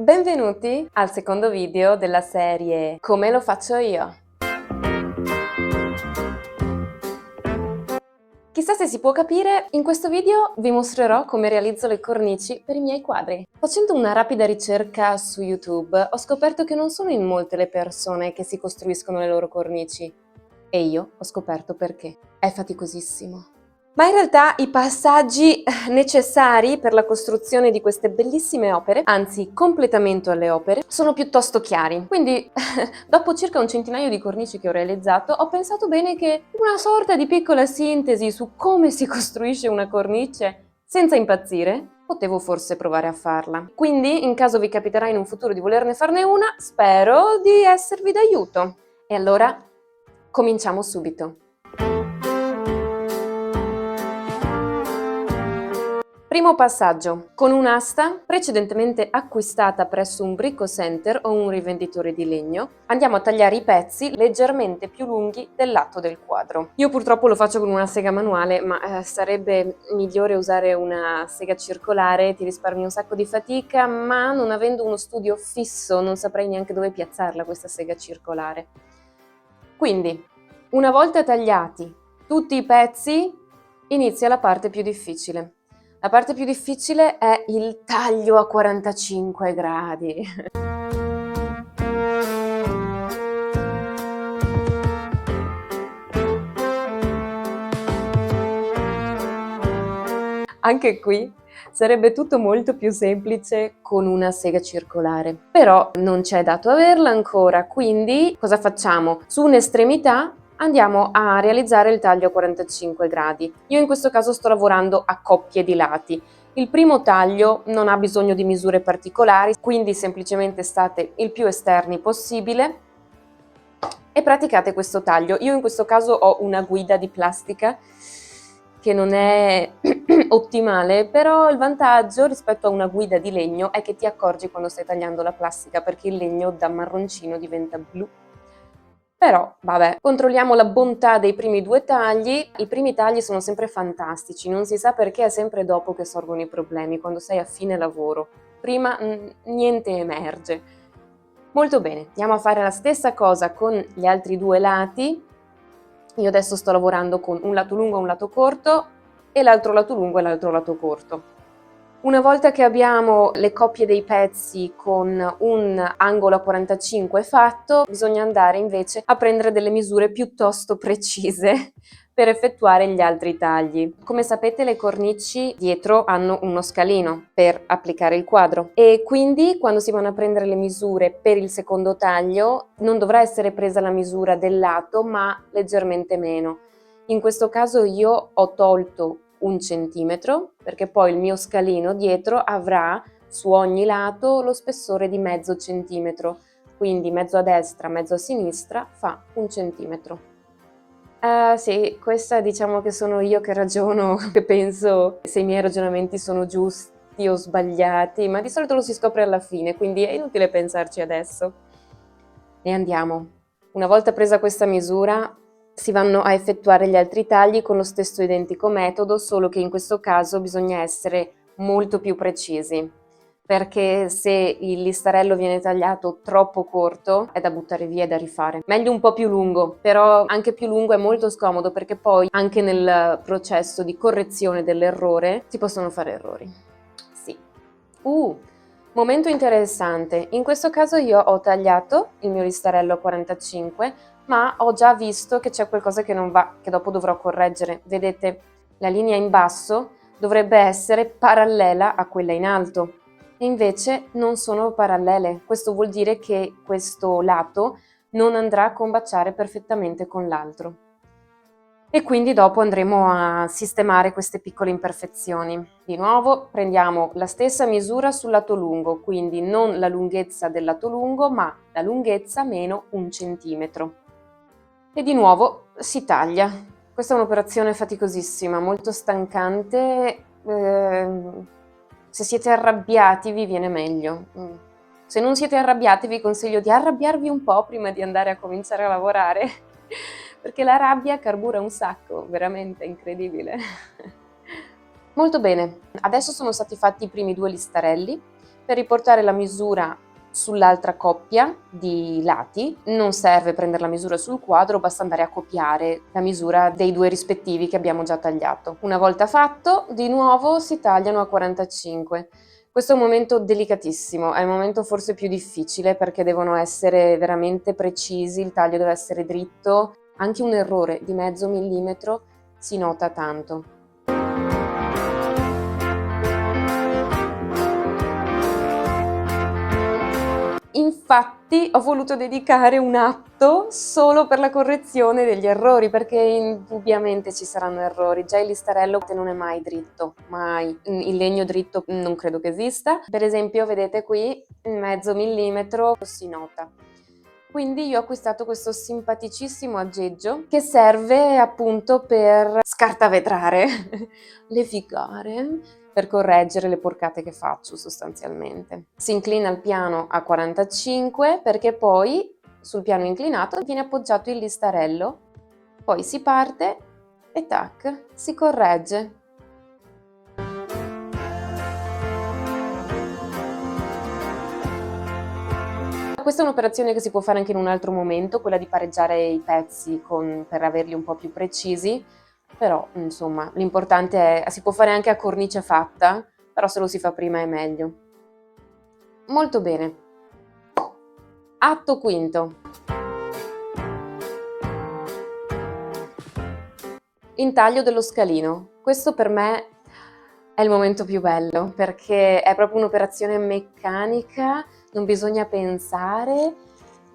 Benvenuti al secondo video della serie Come lo faccio io. Chissà se si può capire, in questo video vi mostrerò come realizzo le cornici per i miei quadri. Facendo una rapida ricerca su YouTube ho scoperto che non sono in molte le persone che si costruiscono le loro cornici e io ho scoperto perché. È faticosissimo. Ma in realtà i passaggi necessari per la costruzione di queste bellissime opere, anzi completamento alle opere, sono piuttosto chiari. Quindi, dopo circa un centinaio di cornici che ho realizzato, ho pensato bene che una sorta di piccola sintesi su come si costruisce una cornice senza impazzire, potevo forse provare a farla. Quindi, in caso vi capiterà in un futuro di volerne farne una, spero di esservi d'aiuto. E allora, cominciamo subito. Primo passaggio. Con un'asta precedentemente acquistata presso un bricco center o un rivenditore di legno, andiamo a tagliare i pezzi leggermente più lunghi del lato del quadro. Io purtroppo lo faccio con una sega manuale, ma sarebbe migliore usare una sega circolare, ti risparmi un sacco di fatica, ma non avendo uno studio fisso non saprei neanche dove piazzarla questa sega circolare. Quindi, una volta tagliati tutti i pezzi, inizia la parte più difficile. La parte più difficile è il taglio a 45 gradi. Anche qui sarebbe tutto molto più semplice con una sega circolare, però non c'è dato averla ancora, quindi cosa facciamo? Su un'estremità andiamo a realizzare il taglio a 45 gradi. Io in questo caso sto lavorando a coppie di lati. Il primo taglio non ha bisogno di misure particolari, quindi semplicemente state il più esterni possibile e praticate questo taglio. Io in questo caso ho una guida di plastica che non è ottimale, però il vantaggio rispetto a una guida di legno è che ti accorgi quando stai tagliando la plastica, perché il legno da marroncino diventa blu. Però, vabbè, controlliamo la bontà dei primi due tagli. I primi tagli sono sempre fantastici, non si sa perché è sempre dopo che sorgono i problemi, quando sei a fine lavoro. Prima niente emerge. Molto bene, andiamo a fare la stessa cosa con gli altri due lati. Io adesso sto lavorando con un lato lungo e un lato corto e l'altro lato lungo e l'altro lato corto. Una volta che abbiamo le coppie dei pezzi con un angolo a 45 fatto, bisogna andare invece a prendere delle misure piuttosto precise per effettuare gli altri tagli. Come sapete, le cornici dietro hanno uno scalino per applicare il quadro e quindi quando si vanno a prendere le misure per il secondo taglio non dovrà essere presa la misura del lato, ma leggermente meno. In questo caso io ho tolto 1 centimetro, perché poi il mio scalino dietro avrà su ogni lato lo spessore di mezzo centimetro, quindi mezzo a destra, mezzo a sinistra fa 1 centimetro. Sì, questa diciamo che sono io che ragiono, che penso se i miei ragionamenti sono giusti o sbagliati, ma di solito lo si scopre alla fine, quindi è inutile pensarci adesso. E andiamo. Una volta presa questa misura, si vanno a effettuare gli altri tagli con lo stesso identico metodo, solo che in questo caso bisogna essere molto più precisi, perché se il listarello viene tagliato troppo corto è da buttare via e da rifare. Meglio un po' più lungo, però anche più lungo è molto scomodo perché poi anche nel processo di correzione dell'errore si possono fare errori. Sì. Momento interessante. In questo caso io ho tagliato il mio listarello a 45, ma ho già visto che c'è qualcosa che non va, che dopo dovrò correggere. Vedete, la linea in basso dovrebbe essere parallela a quella in alto, e invece non sono parallele. Questo vuol dire che questo lato non andrà a combaciare perfettamente con l'altro. E quindi dopo andremo a sistemare queste piccole imperfezioni. Di nuovo prendiamo la stessa misura sul lato lungo, quindi non la lunghezza del lato lungo, ma la lunghezza meno 1 centimetro. E di nuovo si taglia. Questa è un'operazione faticosissima, molto stancante. Se siete arrabbiati vi viene meglio. Se non siete arrabbiati vi consiglio di arrabbiarvi un po' prima di andare a cominciare a lavorare, perché la rabbia carbura un sacco, veramente incredibile. Molto bene, adesso sono stati fatti i primi due listarelli. per riportare la misura sull'altra coppia di lati. Non serve prendere la misura sul quadro, basta andare a copiare la misura dei due rispettivi che abbiamo già tagliato. Una volta fatto, di nuovo si tagliano a 45. Questo è un momento delicatissimo, è il momento forse più difficile perché devono essere veramente precisi, il taglio deve essere dritto, anche un errore di mezzo millimetro si nota tanto. Infatti ho voluto dedicare un atto solo per la correzione degli errori, perché indubbiamente ci saranno errori. Già il listarello non è mai dritto, mai. Il legno dritto non credo che esista. Per esempio, vedete qui, mezzo millimetro si nota. Quindi io ho acquistato questo simpaticissimo aggeggio che serve appunto per scartavetrare le figure, per correggere le porcate che faccio sostanzialmente. Si inclina il piano a 45 perché poi sul piano inclinato viene appoggiato il listarello, poi si parte e tac, si corregge. Questa è un'operazione che si può fare anche in un altro momento, quella di pareggiare i pezzi per averli un po' più precisi, però insomma l'importante è, si può fare anche a cornice fatta, però se lo si fa prima è meglio. Molto bene. Atto quinto. Intaglio dello scalino. Questo per me è il momento più bello perché è proprio un'operazione meccanica, non bisogna pensare,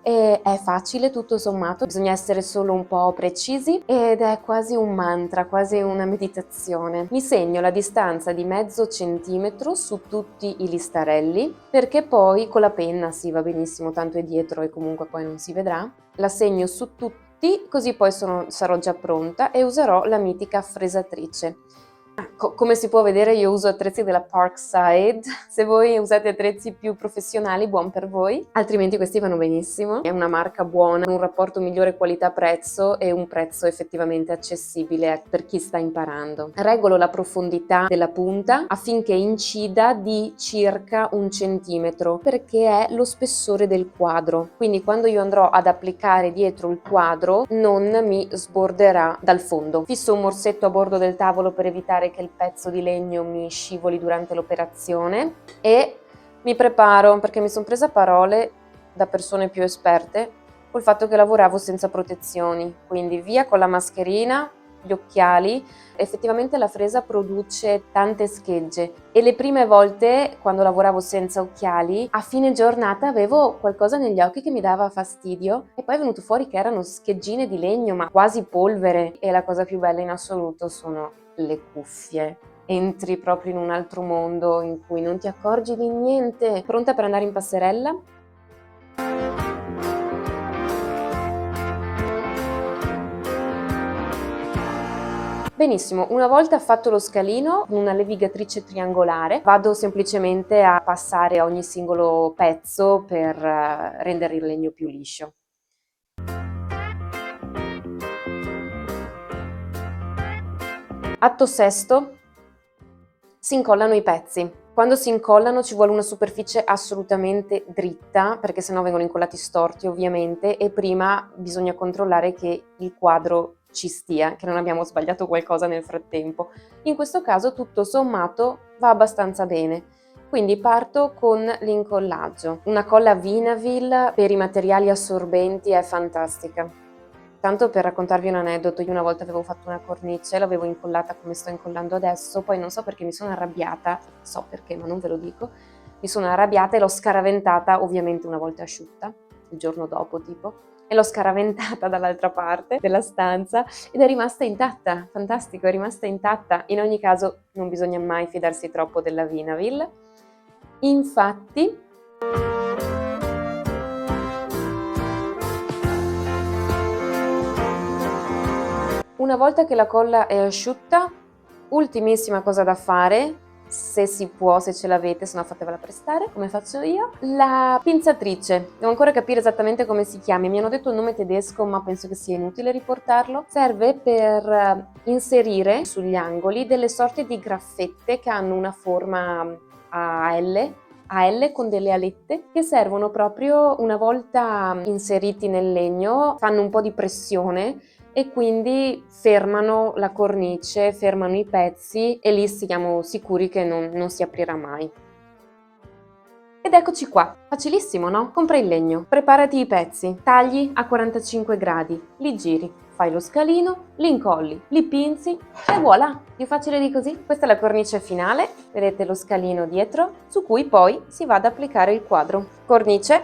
è facile tutto sommato, bisogna essere solo un po' precisi ed è quasi un mantra, quasi una meditazione. Mi segno la distanza di mezzo centimetro su tutti i listarelli perché poi con la penna, sì va benissimo, tanto è dietro e comunque poi non si vedrà, la segno su tutti così poi sarò già pronta e userò la mitica fresatrice. Come si può vedere io uso attrezzi della Parkside, se voi usate attrezzi più professionali buon per voi, altrimenti questi vanno benissimo. È una marca buona, un rapporto migliore qualità-prezzo e un prezzo effettivamente accessibile per chi sta imparando. Regolo la profondità della punta affinché incida di circa 1 centimetro perché è lo spessore del quadro, quindi quando io andrò ad applicare dietro il quadro non mi sborderà dal fondo. Fisso un morsetto a bordo del tavolo per evitare che il pezzo di legno mi scivoli durante l'operazione e mi preparo perché mi sono presa parole da persone più esperte col fatto che lavoravo senza protezioni, quindi via con la mascherina, gli occhiali. Effettivamente la fresa produce tante schegge e le prime volte quando lavoravo senza occhiali a fine giornata avevo qualcosa negli occhi che mi dava fastidio e poi è venuto fuori che erano scheggine di legno ma quasi polvere e la cosa più bella in assoluto sono le cuffie. Entri proprio in un altro mondo in cui non ti accorgi di niente. Pronta per andare in passerella? Benissimo, una volta fatto lo scalino con una levigatrice triangolare vado semplicemente a passare ogni singolo pezzo per rendere il legno più liscio. Atto sesto, si incollano i pezzi. Quando si incollano ci vuole una superficie assolutamente dritta perché sennò vengono incollati storti ovviamente e prima bisogna controllare che il quadro ci stia, che non abbiamo sbagliato qualcosa nel frattempo. In questo caso tutto sommato va abbastanza bene. Quindi parto con l'incollaggio. Una colla Vinavil per i materiali assorbenti è fantastica. Tanto per raccontarvi un aneddoto, io una volta avevo fatto una cornice, l'avevo incollata come sto incollando adesso, poi non so perché mi sono arrabbiata, so perché ma non ve lo dico, mi sono arrabbiata e l'ho scaraventata, ovviamente una volta asciutta, il giorno dopo tipo, e l'ho scaraventata dall'altra parte della stanza ed è rimasta intatta, fantastico, è rimasta intatta. In ogni caso non bisogna mai fidarsi troppo della Vinavil. Infatti, una volta che la colla è asciutta, ultimissima cosa da fare, se si può, se ce l'avete, se no fatevela prestare, come faccio io, la pinzatrice. Devo ancora capire esattamente come si chiami, mi hanno detto un nome tedesco ma penso che sia inutile riportarlo. Serve per inserire sugli angoli delle sorte di graffette che hanno una forma a L a L con delle alette che servono proprio, una volta inseriti nel legno, fanno un po' di pressione e quindi fermano la cornice, fermano i pezzi e lì siamo sicuri che non si aprirà mai. Ed eccoci qua, facilissimo, no? Compra il legno, preparati i pezzi, tagli a 45 gradi, li giri, fai lo scalino, li incolli, li pinzi e voilà, più facile di così. Questa è la cornice finale, vedete lo scalino dietro, su cui poi si va ad applicare il quadro. Cornice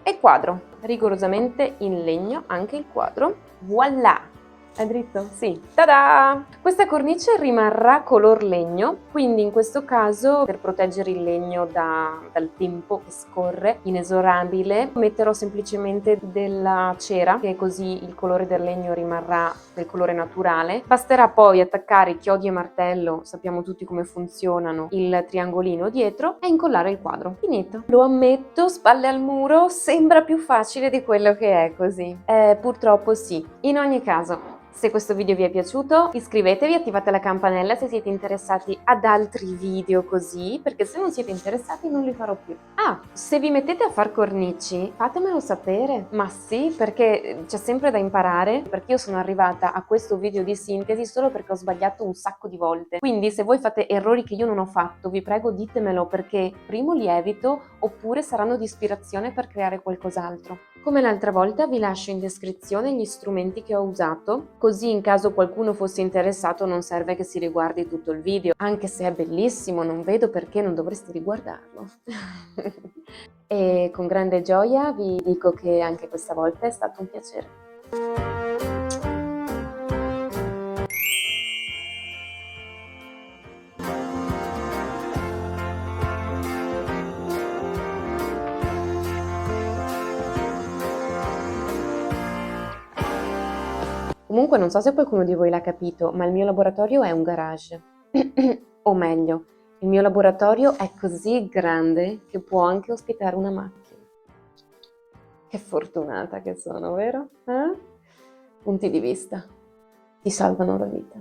e quadro, rigorosamente in legno anche il quadro, voilà! È dritto? Sì. Ta-da! Questa cornice rimarrà color legno, quindi in questo caso, per proteggere il legno dal tempo che scorre inesorabile, metterò semplicemente della cera, che così il colore del legno rimarrà del colore naturale. Basterà poi attaccare chiodi e martello, sappiamo tutti come funzionano, il triangolino dietro e incollare il quadro. Finito. Lo ammetto, spalle al muro, sembra più facile di quello che è così. Purtroppo sì. In ogni caso, se questo video vi è piaciuto, iscrivetevi, attivate la campanella se siete interessati ad altri video così, perché se non siete interessati non li farò più. Ah, se vi mettete a far cornici, fatemelo sapere. Ma sì, perché c'è sempre da imparare, perché io sono arrivata a questo video di sintesi solo perché ho sbagliato un sacco di volte. Quindi se voi fate errori che io non ho fatto, vi prego ditemelo, perché primo li evito, oppure saranno di ispirazione per creare qualcos'altro. Come l'altra volta vi lascio in descrizione gli strumenti che ho usato, così in caso qualcuno fosse interessato non serve che si riguardi tutto il video, anche se è bellissimo, non vedo perché non dovreste riguardarlo. E con grande gioia vi dico che anche questa volta è stato un piacere. Comunque non so se qualcuno di voi l'ha capito, ma il mio laboratorio è un garage. O meglio, il mio laboratorio è così grande che può anche ospitare una macchina. Che fortunata che sono, vero? Punti di vista ti salvano la vita.